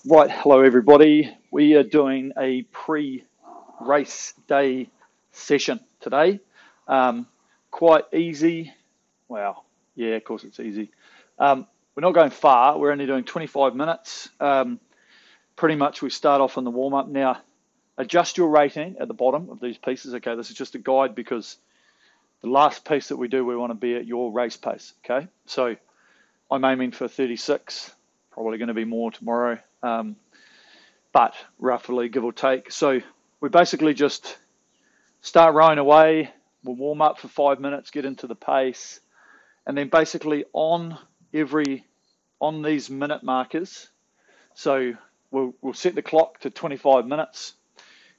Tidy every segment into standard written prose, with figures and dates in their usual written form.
Right, hello everybody. We are doing a pre-race day session today. Quite easy. Well, yeah, of course it's easy. We're not going far. We're only doing 25 minutes. Pretty much we start off on the warm-up. Now, adjust your rating at the bottom of these pieces. Okay, this is just a guide because the last piece that we do, we want to be at your race pace. Okay, so I'm aiming for 36. Probably going to be more tomorrow. But roughly give or take. So we basically just start rowing away. We'll warm up for 5 minutes, get into the pace, and then basically on these minute markers. So we'll set the clock to 25 minutes,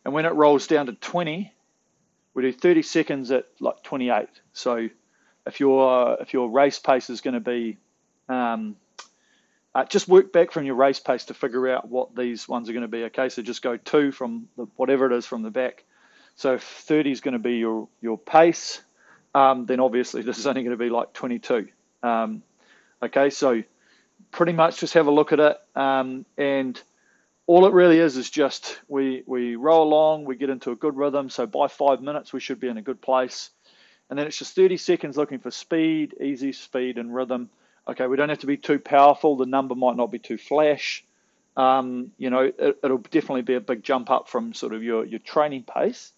and when it rolls down to 20, we do 30 seconds at like 28. So if your race pace is going to be just work back from your race pace to figure out what these ones are going to be. Okay, so just go 2 from whatever it is from the back. So if 30 is going to be your pace, then obviously this is only going to be like 22. Okay, so pretty much just have a look at it, and all it really is just we roll along, we get into a good rhythm. So by 5 minutes we should be in a good place, and then it's just 30 seconds looking for speed, easy speed and rhythm. Okay, we don't have to be too powerful. The number might not be too flash. It'll definitely be a big jump up from sort of your training pace.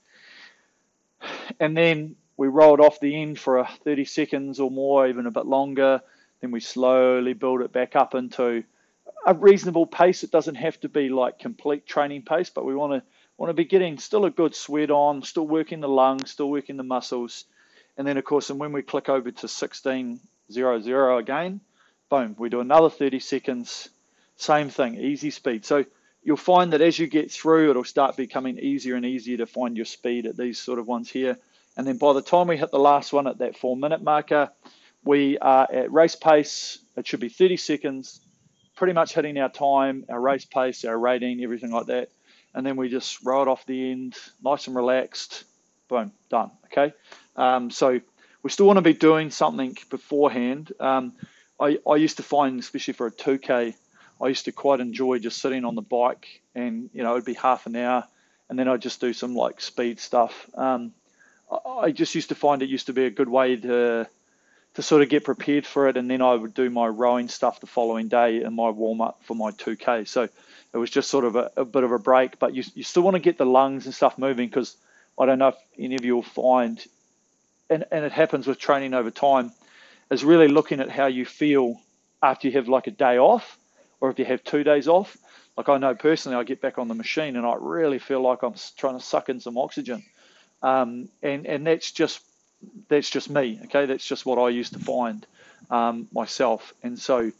And then we roll it off the end for 30 seconds or more, even a bit longer. Then we slowly build it back up into a reasonable pace. It doesn't have to be like complete training pace, but we want to be getting still a good sweat on, still working the lungs, still working the muscles. And then, of course, and when we click over to 16:00 again, boom, we do another 30 seconds, same thing, easy speed. So you'll find that as you get through, it'll start becoming easier and easier to find your speed at these sort of ones here. And then by the time we hit the last one at that 4 minute marker, we are at race pace. It should be 30 seconds, pretty much hitting our time, our race pace, our rating, everything like that. And then we just roll it off the end, nice and relaxed, boom, done, okay? So we still want to be doing something beforehand. I used to find, especially for a 2K, I used to quite enjoy just sitting on the bike and, it'd be half an hour and then I'd just do some like speed stuff. I just used to find it used to be a good way to sort of get prepared for it, and then I would do my rowing stuff the following day in my warm-up for my 2K. So it was just sort of a bit of a break, but you still want to get the lungs and stuff moving, because I don't know if any of you will find, and it happens with training over time, is really looking at how you feel after you have like a day off, or if you have 2 days off. Like I know personally, I get back on the machine and I really feel like I'm trying to suck in some oxygen. And that's just me, okay? That's just what I used to find myself. And so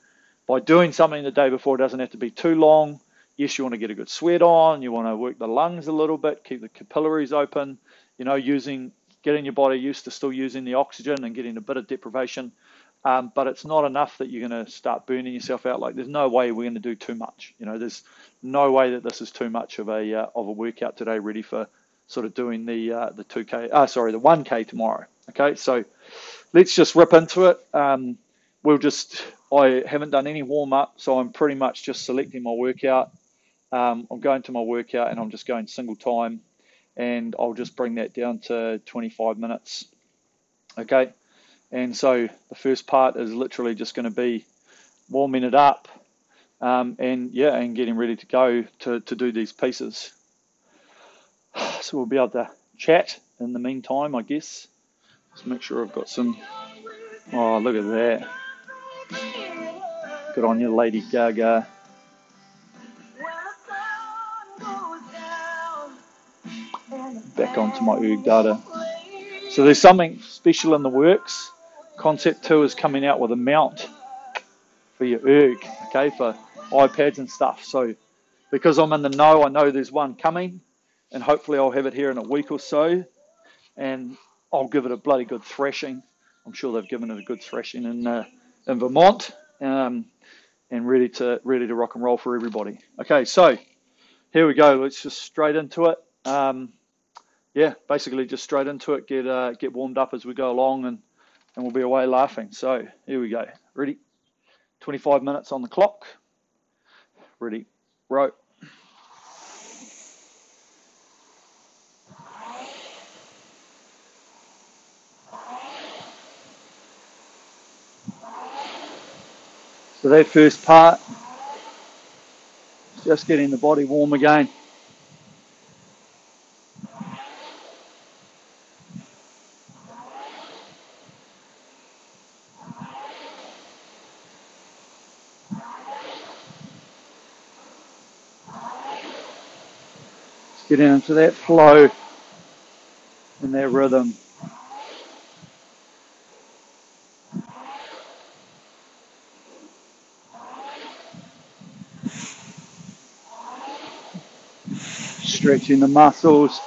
by doing something the day before, it doesn't have to be too long. Yes, you want to get a good sweat on, you want to work the lungs a little bit, keep the capillaries open, getting your body used to still using the oxygen and getting a bit of deprivation. But it's not enough that you're going to start burning yourself out. Like there's no way we're going to do too much. There's no way that this is too much of a workout today, ready for sort of doing the 1K tomorrow. Okay, so let's just rip into it. I haven't done any warm up, so I'm pretty much just selecting my workout. I'm going to my workout and I'm just going single time, and I'll just bring that down to 25 minutes. Okay, and so the first part is literally just going to be warming it up, and getting ready to go to do these pieces. So we'll be able to chat in the meantime, I guess. Just make sure I've got some. Oh, look at that. Good on you, Lady Gaga. Back onto my erg data. So there's something special in the works. Concept 2 is coming out with a mount for your erg, okay, for iPads and stuff. So because I'm in the know, I know there's one coming, and hopefully I'll have it here in a week or so, and I'll give it a bloody good thrashing. I'm sure they've given it a good thrashing in Vermont, and ready to rock and roll for everybody. Okay, so here we go. Let's just straight into it. Basically just straight into it. Get warmed up as we go along, and we'll be away laughing. So here we go. Ready? 25 minutes on the clock. Ready? rope. So that first part, just getting the body warm again. Just getting into that flow and that rhythm. Stretching the muscles.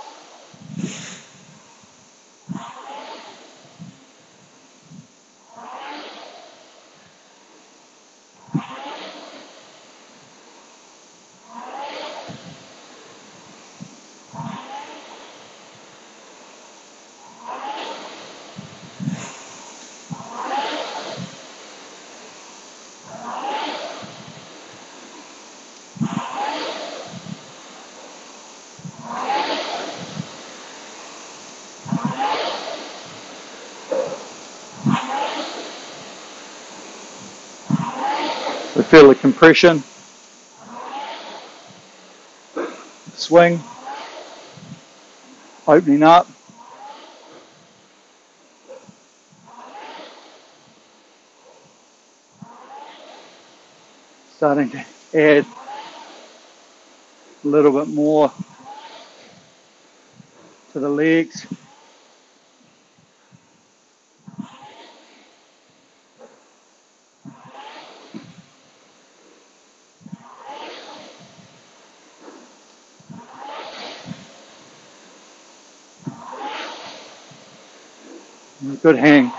So feel the compression, swing, opening up. Starting to add a little bit more to the legs. Good hang.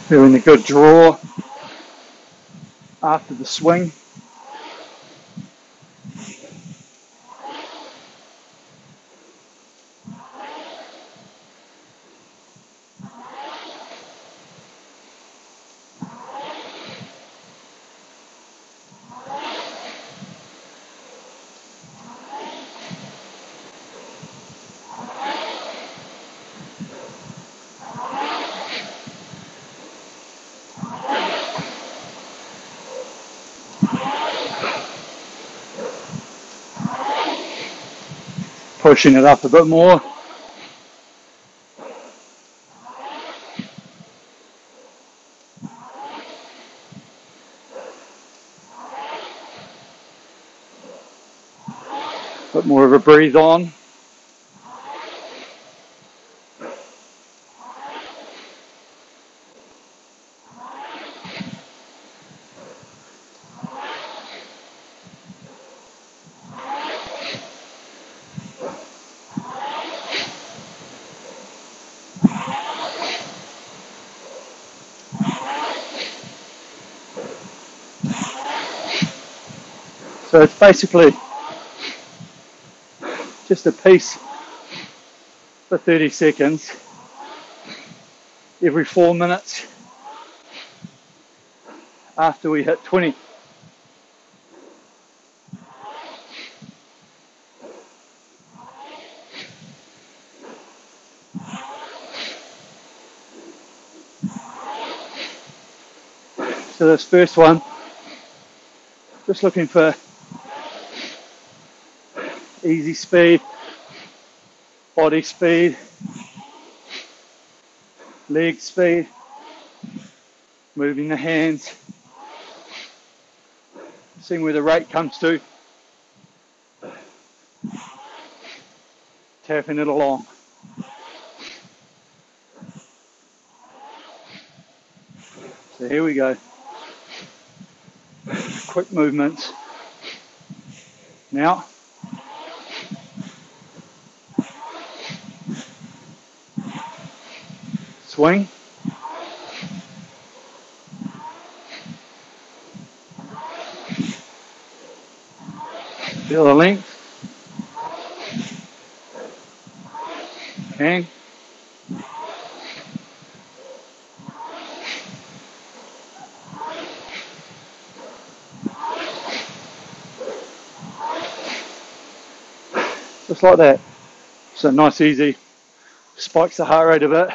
Doing a good draw after the swing. Pushing it up a bit more. A bit more of a breathe on. So it's basically just a piece for 30 seconds every 4 minutes after we hit 20. So this first one, just looking for easy speed, body speed, leg speed, moving the hands, seeing where the rate comes to, tapping it along. So here we go. Quick movements. Now, swing. Feel the length. Hang. Just like that. So nice, easy. Spikes the heart rate a bit.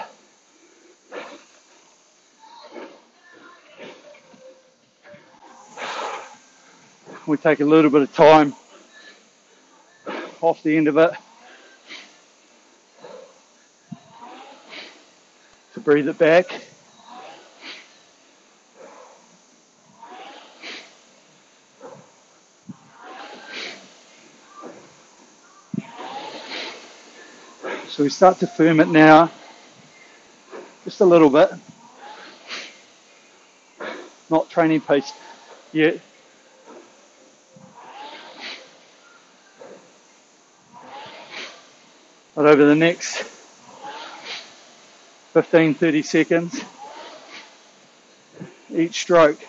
We take a little bit of time off the end of it to breathe it back. So we start to firm it now, just a little bit. Not training pace yet. But over the next 15-30 seconds, each stroke,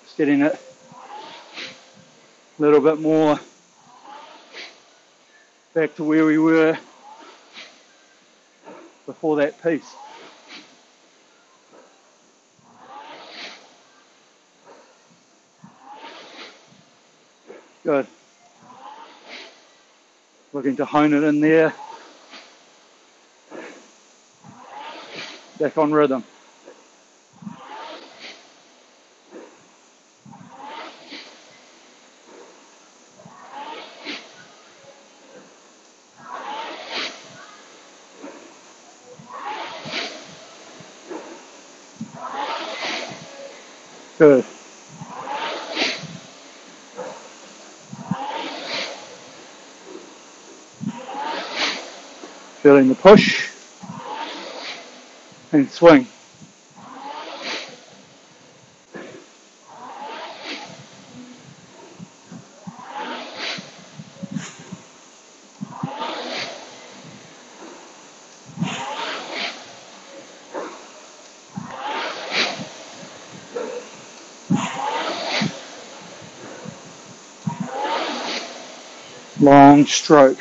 just getting it a little bit more back to where we were before that piece. Good. Looking to hone it in there. Back on rhythm. Good. Feeling the push and swing. Long stroke.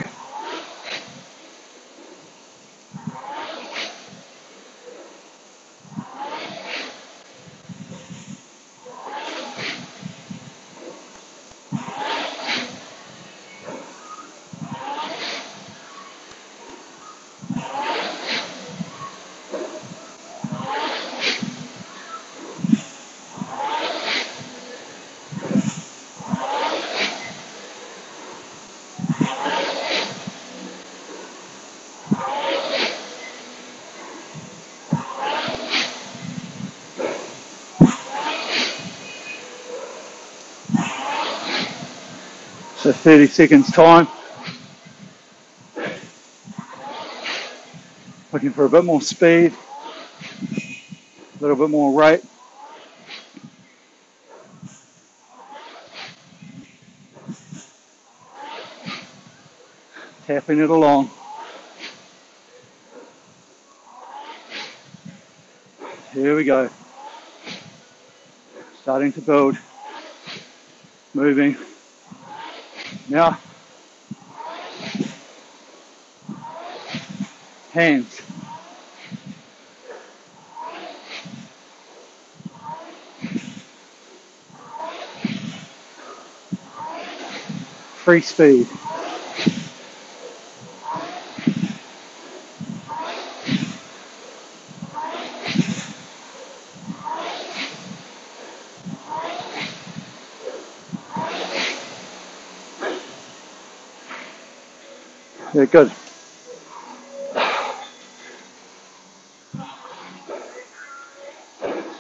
So 30 seconds time. Looking for a bit more speed, a little bit more rate. Tapping it along. Here we go. Starting to build. Moving. Now, hands. Free speed. Yeah, good.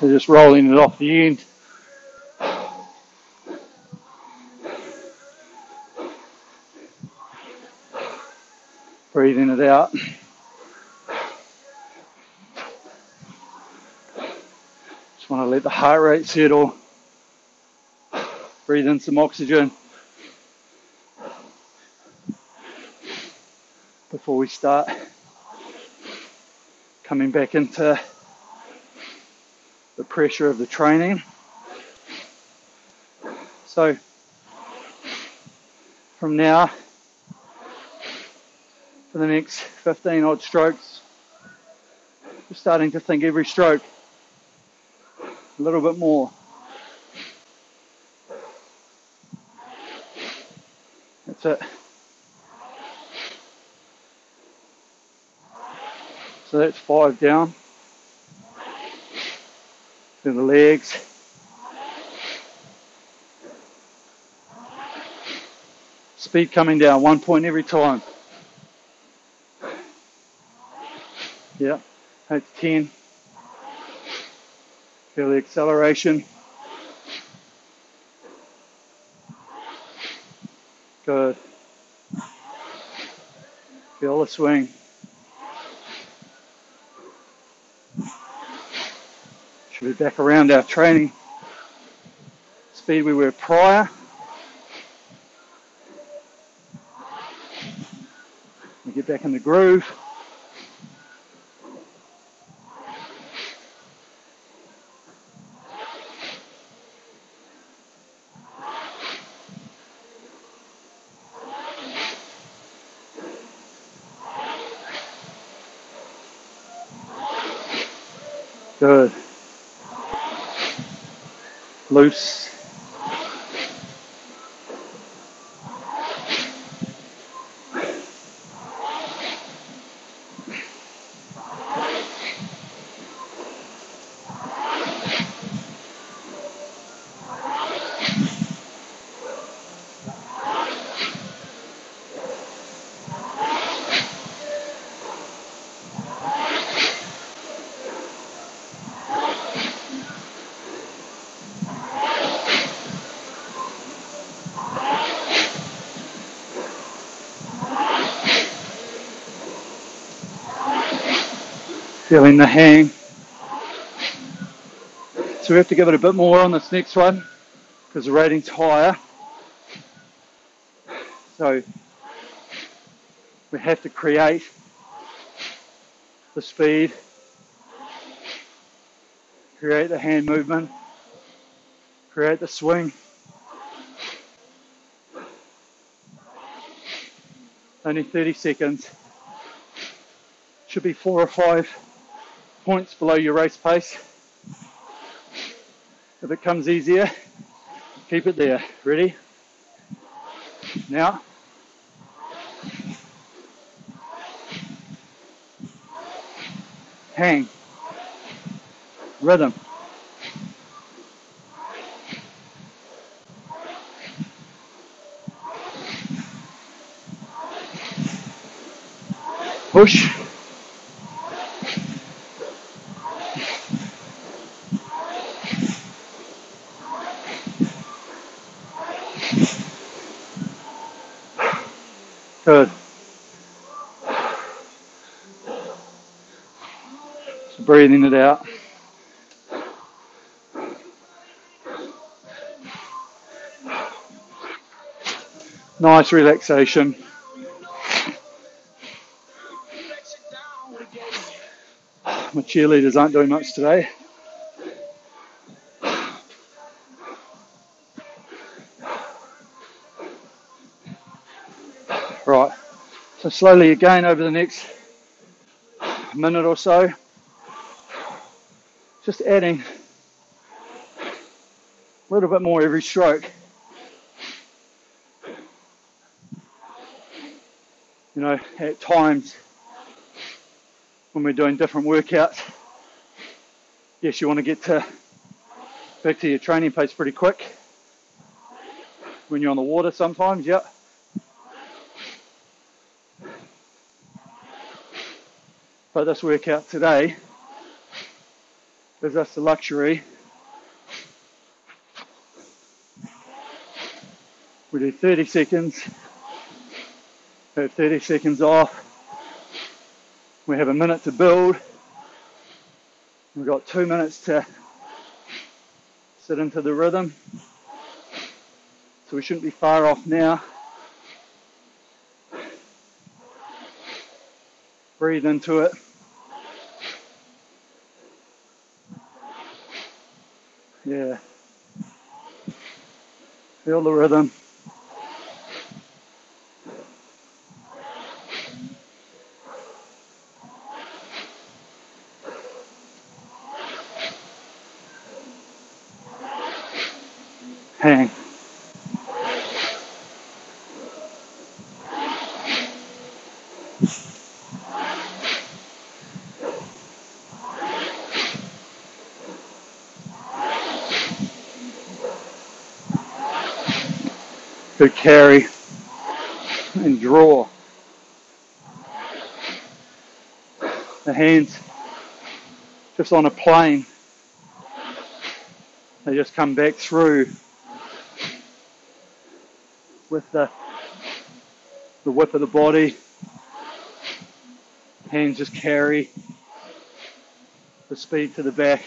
So just rolling it off the end. Breathing it out. Just want to let the heart rate settle. Breathe in some oxygen. before we start coming back into the pressure of the training. So from now for the next 15 odd strokes, we're starting to think every stroke a little bit more. That's it. So that's 5 down. Then the legs. Speed coming down, 1 point every time. Yeah, that's 10. Feel the acceleration. Good. Feel the swing. Should be back around our training speed we were prior. We get back in the groove. Good. Loose. Feeling the hang. So we have to give it a bit more on this next one because the rating's higher. So we have to create the speed, create the hand movement, create the swing. Only 30 seconds. Should be 4 or 5 points below your race pace. If it comes easier, keep it there. Ready? Now. Hang. Rhythm. Push. Good. So breathing it out. Nice relaxation. My cheerleaders aren't doing much today. Right, so slowly again over the next minute or so, just adding a little bit more every stroke. You know, at times when we're doing different workouts, yes, you want to get back to your training pace pretty quick. When you're on the water sometimes, yeah. But this workout today gives us the luxury. We do 30 seconds, we have 30 seconds off, we have a minute to build, we've got 2 minutes to sit into the rhythm, so we shouldn't be far off now. Breathe into it. Yeah. Feel the rhythm. Hang. Good carry and draw. The hands just on a plane. They just come back through with the whip of the body. Hands just carry the speed to the back.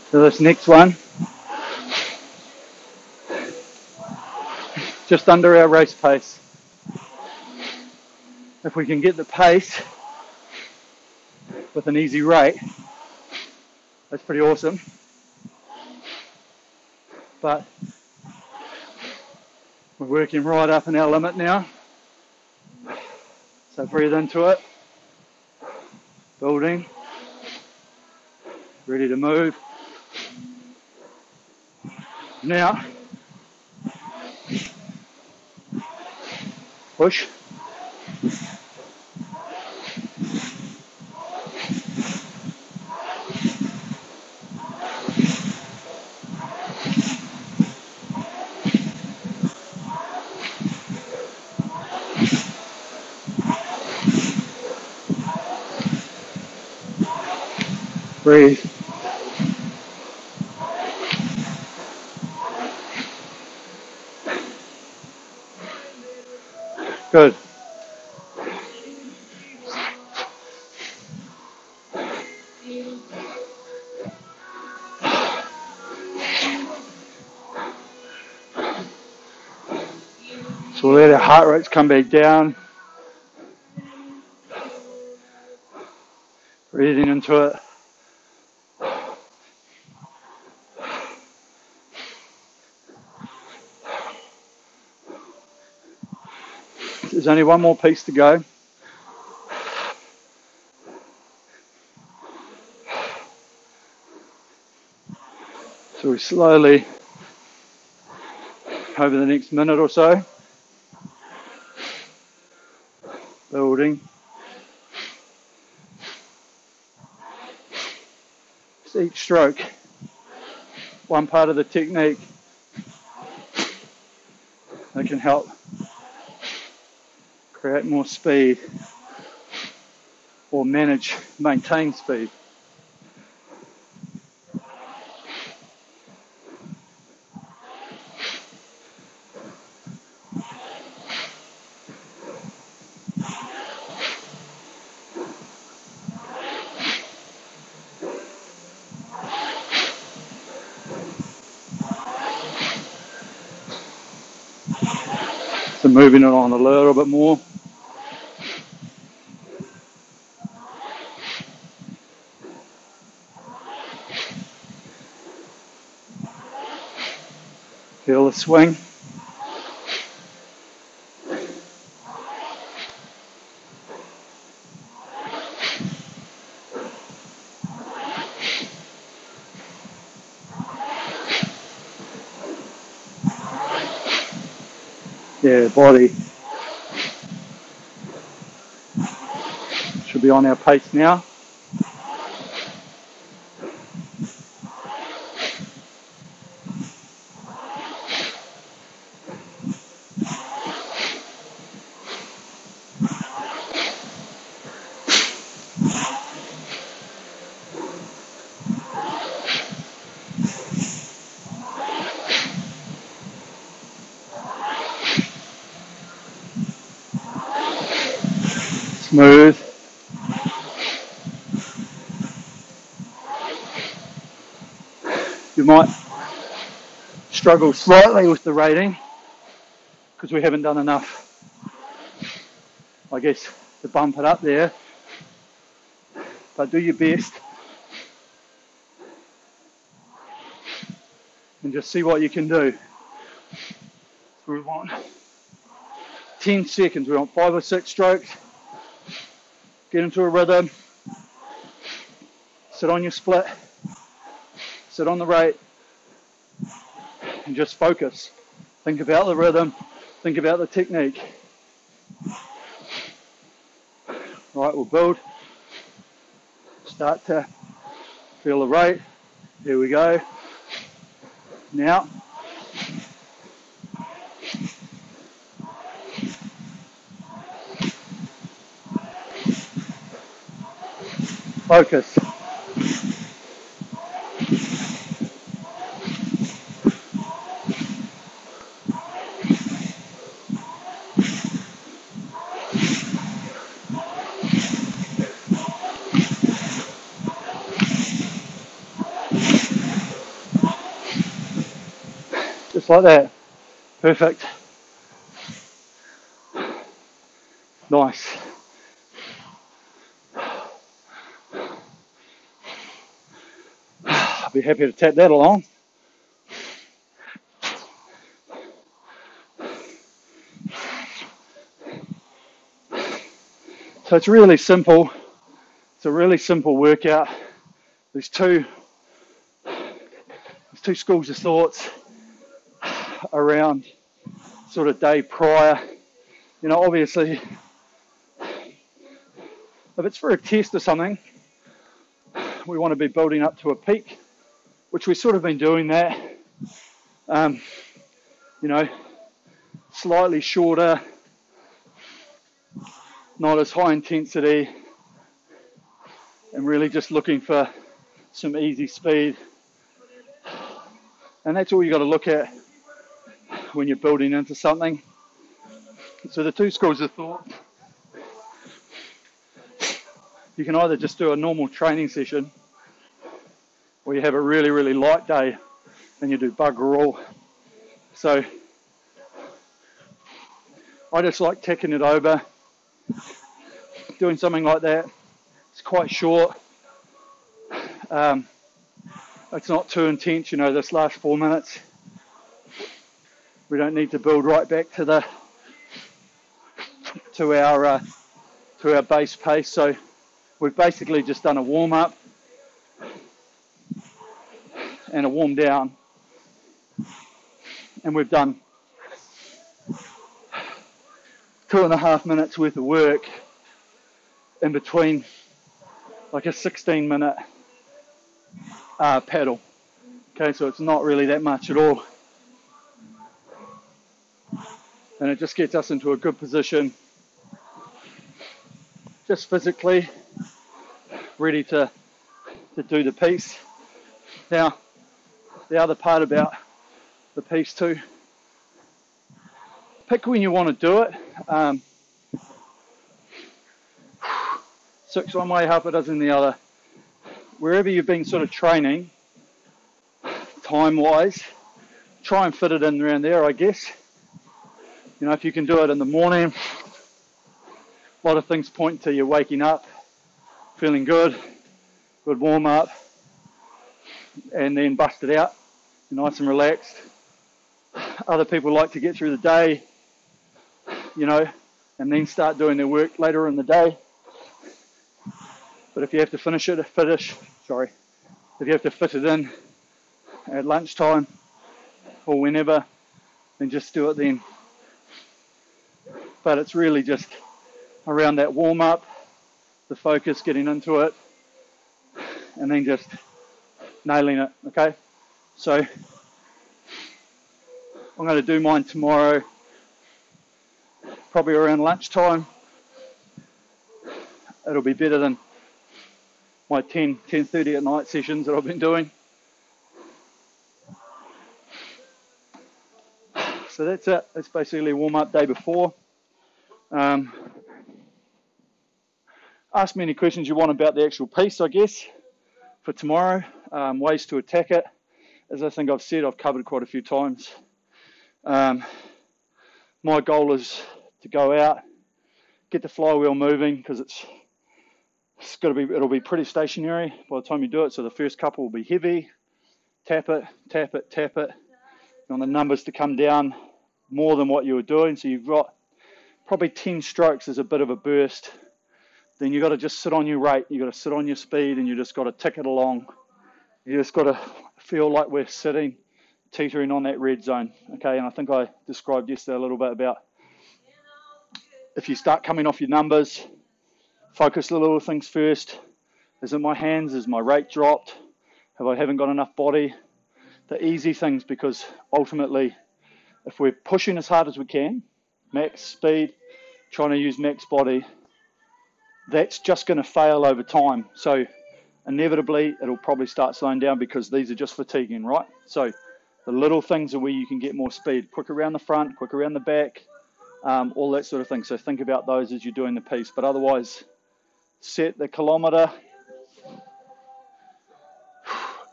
So this next one, just under our race pace. If we can get the pace with an easy rate, that's pretty awesome. But we're working right up in our limit now. So breathe into it. Building. Ready to move. Now, push. Breathe. Good. So we'll let our heart rates come back down. Breathing into it. There's only one more piece to go. So we slowly, over the next minute or so, building. Just each stroke, one part of the technique that can help create more speed or maintain speed. So moving it on a little bit more. Feel the swing. Yeah, body. Should be on our pace now. smooth. You might struggle slightly with the rating because we haven't done enough, I guess, to bump it up there. But do your best and just see what you can do. So we want 10 seconds, we want 5 or 6 strokes. Get into a rhythm. Sit on your split. Sit on the rate. And just focus. Think about the rhythm. Think about the technique. Right, we'll build. Start to feel the rate. Here we go. Now. Focus. Just like that. Perfect. Nice. I'll be happy to tap that along. So it's really simple. It's a really simple workout. There's two schools of thoughts around sort of day prior. You know, obviously, if it's for a test or something, we want to be building up to a peak, which we've sort of been doing that. You know, slightly shorter, not as high intensity, and really just looking for some easy speed. And that's all you got to look at when you're building into something. So the two schools of thought, you can either just do a normal training session, or you have a really, really light day and you do bugger all. So I just like ticking it over, doing something like that. It's quite short. It's not too intense, you know, this last 4 minutes. We don't need to build right back to our base pace. So we've basically just done a warm up and a warm down, and we've done 2.5 minutes worth of work in between, like a 16-minute paddle. Okay, so it's not really that much at all, and it just gets us into a good position, just physically ready to do the piece. Now, the other part about the piece too, pick when you want to do it. 6 one way, half a dozen the other. Wherever you've been sort of training, time-wise, try and fit it in around there, I guess. You know, if you can do it in the morning, a lot of things point to you waking up, feeling good warm up, and then bust it out, nice and relaxed. Other people like to get through the day, you know, and then start doing their work later in the day. But if you have to if you have to fit it in at lunchtime or whenever, then just do it then. But it's really just around that warm up, the focus, getting into it, and then just nailing it, okay? So I'm going to do mine tomorrow, probably around lunchtime. It'll be better than my 10:30 at night sessions that I've been doing. So that's it. That's basically a warm-up day before. ask me any questions you want about the actual piece, I guess, for tomorrow. Ways to attack it. As I think I've said, I've covered quite a few times. My goal is to go out, get the flywheel moving, because it'll be pretty stationary by the time you do it. So the first couple will be heavy. Tap it, tap it, tap it. You want the numbers to come down more than what you were doing. So you've got probably 10 strokes as a bit of a burst. Then you've got to just sit on your rate. You've got to sit on your speed, and you just got to tick it along. You just got to feel like we're sitting, teetering on that red zone. Okay, and I think I described yesterday a little bit about if you start coming off your numbers, focus the little things first. Is it my hands? Is my rate dropped? Haven't got enough body? The easy things, because ultimately, if we're pushing as hard as we can, max speed, trying to use max body, that's just going to fail over time. So inevitably, it'll probably start slowing down because these are just fatiguing, right? So the little things are where you can get more speed, quick around the front, quick around the back, all that sort of thing. So think about those as you're doing the piece. But otherwise, set the kilometre,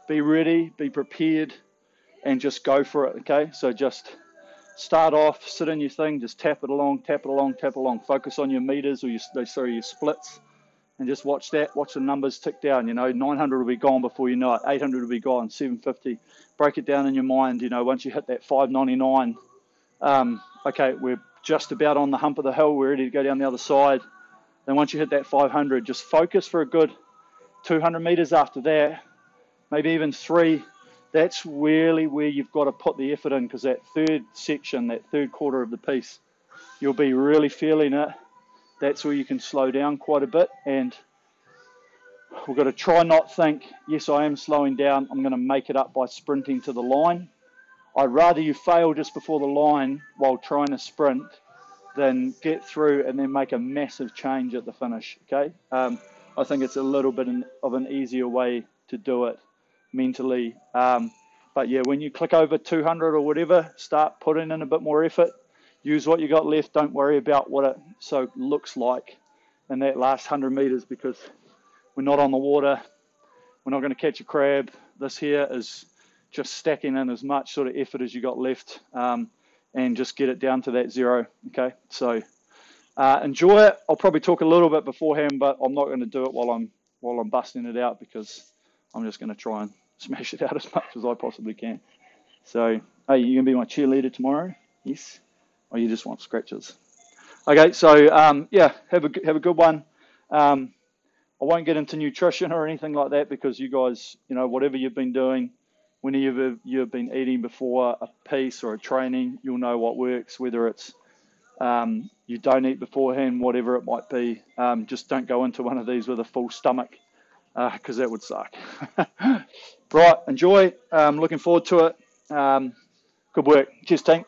be ready, be prepared, and just go for it, okay? So just start off, sit in your thing, just tap it along, tap it along, tap it along. Focus on your meters or your splits, and just watch that. Watch the numbers tick down. 900 will be gone before you know it. 800 will be gone. 750. Break it down in your mind. Once you hit that 599, okay, we're just about on the hump of the hill. We're ready to go down the other side. Then once you hit that 500, just focus for a good 200 meters after that, maybe even 3. That's really where you've got to put the effort in, because that third section, that third quarter of the piece, you'll be really feeling it. That's where you can slow down quite a bit, and we've got to try not think, yes, I am slowing down, I'm going to make it up by sprinting to the line. I'd rather you fail just before the line while trying to sprint than get through and then make a massive change at the finish, okay? I think it's a little bit of an easier way to do it mentally. But yeah, when you click over 200 or whatever, start putting in a bit more effort. Use what you got left. Don't worry about what it looks like in that last 100 meters, because we're not on the water. We're not going to catch a crab. This here is just stacking in as much sort of effort as you got left, and just get it down to that 0. Okay, so enjoy it. I'll probably talk a little bit beforehand, but I'm not going to do it while I'm busting it out, because I'm just going to try and smash it out as much as I possibly can. So, hey, you going to be my cheerleader tomorrow? Yes? Or you just want scratches? Okay, so yeah, have a good one. I won't get into nutrition or anything like that, because you guys, whatever you've been doing, whenever you've been eating before a piece or a training, you'll know what works, whether it's you don't eat beforehand, whatever it might be. Just don't go into one of these with a full stomach, because that would suck. Right, enjoy. Looking forward to it. Good work. Cheers, team.